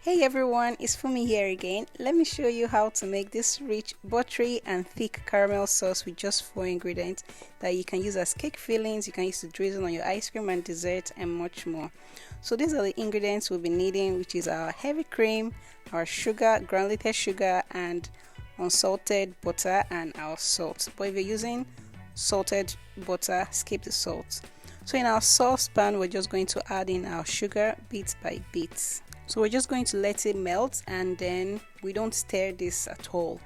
Hey everyone, it's Funmi here again. Let me show you how to make this rich, buttery and thick caramel sauce with just 4 ingredients that you can use as cake fillings, you can use to drizzle on your ice cream and dessert and much more. So these are the ingredients we'll be needing, which is our heavy cream, our sugar, granulated sugar and unsalted butter and our salt. But if you're using salted butter, skip the salt. So in our saucepan, we're just going to add in our sugar bit by bit. So we're just going to let it melt, and then we don't stir this at all.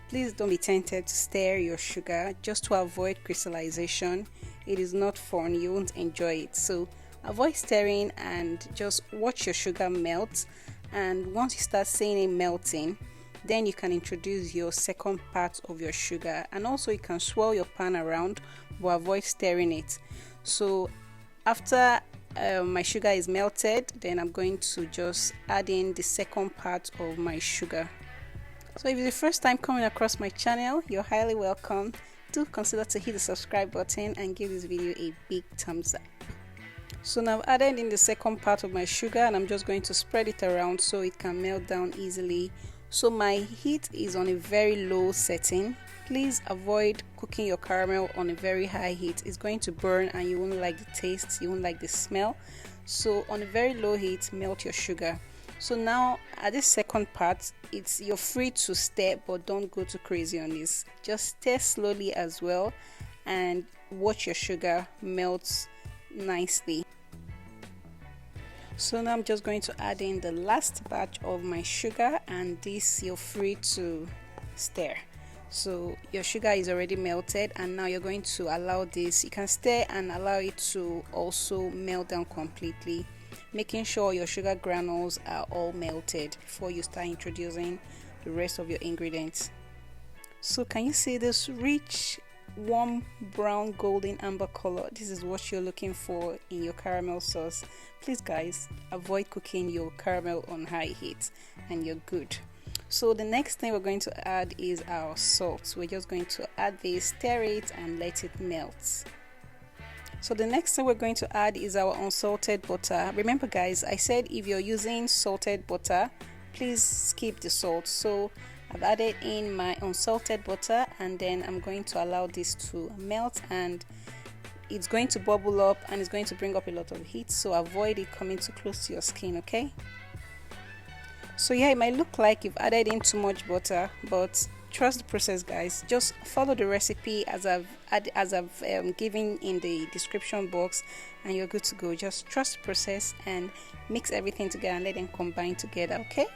Please don't be tempted to stir your sugar just to avoid crystallization. It is not fun, you won't enjoy it. So avoid stirring and just watch your sugar melt, and once you start seeing it melting, then you can introduce your second part of your sugar, and also you can swirl your pan around but avoid stirring it. So after my sugar is melted, then I'm going to just add in the second part of my sugar. So if it's the first time coming across my channel, you're highly welcome. Do consider to hit the subscribe button and give this video a big thumbs up. So now I've added in the second part of my sugar, and I'm just going to spread it around so it can melt down easily. So my heat is on a very low setting. Please avoid cooking your caramel on a very high heat. It's going to burn and you won't like the taste, you won't like the smell. So on a very low heat, melt your sugar. So now at this second part, you're free to stir, but don't go too crazy on this. Just stir slowly as well and watch your sugar melt nicely. So now I'm just going to add in the last batch of my sugar, and this you're free to stir. So your sugar is already melted, and now you're going to allow this, you can stir and allow it to also melt down completely, making sure your sugar granules are all melted before you start introducing the rest of your ingredients. So can you see this rich, warm brown golden amber color? This is what you're looking for in your caramel sauce. Please guys, avoid cooking your caramel on high heat and you're good. So the next thing we're going to add is our salt. We're just going to add this, stir it and let it melt. So the next thing we're going to add is our unsalted butter. Remember guys, I said if you're using salted butter, please skip the salt. So I've added in my unsalted butter, and then I'm going to allow this to melt, and it's going to bubble up and it's going to bring up a lot of heat, so avoid it coming too close to your skin, okay? So yeah, it might look like you've added in too much butter, but trust the process guys. Just follow the recipe as I've given in the description box and you're good to go. Just trust the process and mix everything together and let them combine together, okay?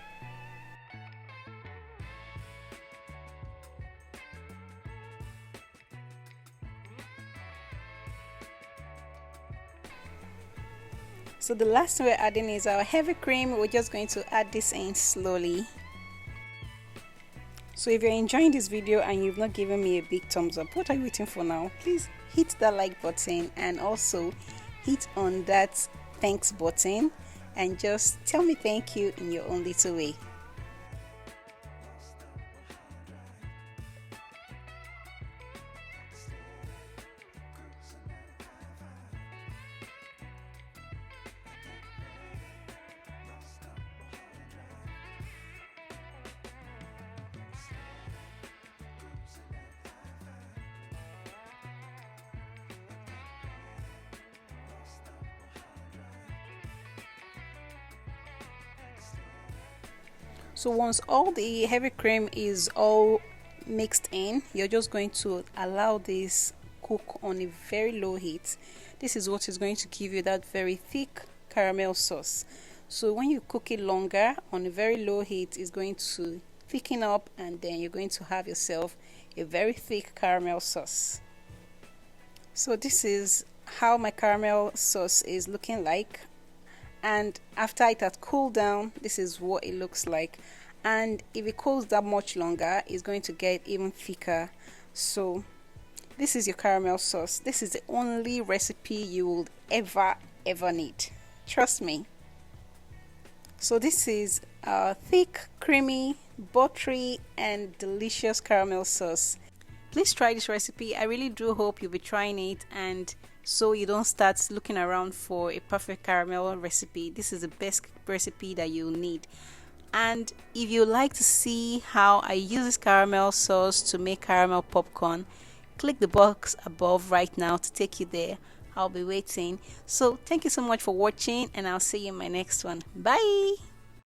So the last thing we're adding is our heavy cream. We're just going to add this in slowly. So if you're enjoying this video and you've not given me a big thumbs up, what are you waiting for now? Please hit that like button and also hit on that thanks button and just tell me thank you in your own little way. So once all the heavy cream is all mixed in, you're just going to allow this cook on a very low heat. This is what is going to give you that very thick caramel sauce. So when you cook it longer on a very low heat, it's going to thicken up, and then you're going to have yourself a very thick caramel sauce. So this is how my caramel sauce is looking like, and after it has cooled down, this is what it looks like. And if it cools that much longer, it's going to get even thicker. So this is your caramel sauce. This is the only recipe you will ever need, trust me. So this is a thick, creamy, buttery and delicious caramel sauce. Please try this recipe. I really do hope you'll be trying it, and so you don't start looking around for a perfect caramel recipe. This is the best recipe that you'll need. And if you like to see how I use this caramel sauce to make caramel popcorn, click the box above right now to take you there. I'll be waiting. So thank you so much for watching, and I'll see you in my next one. Bye.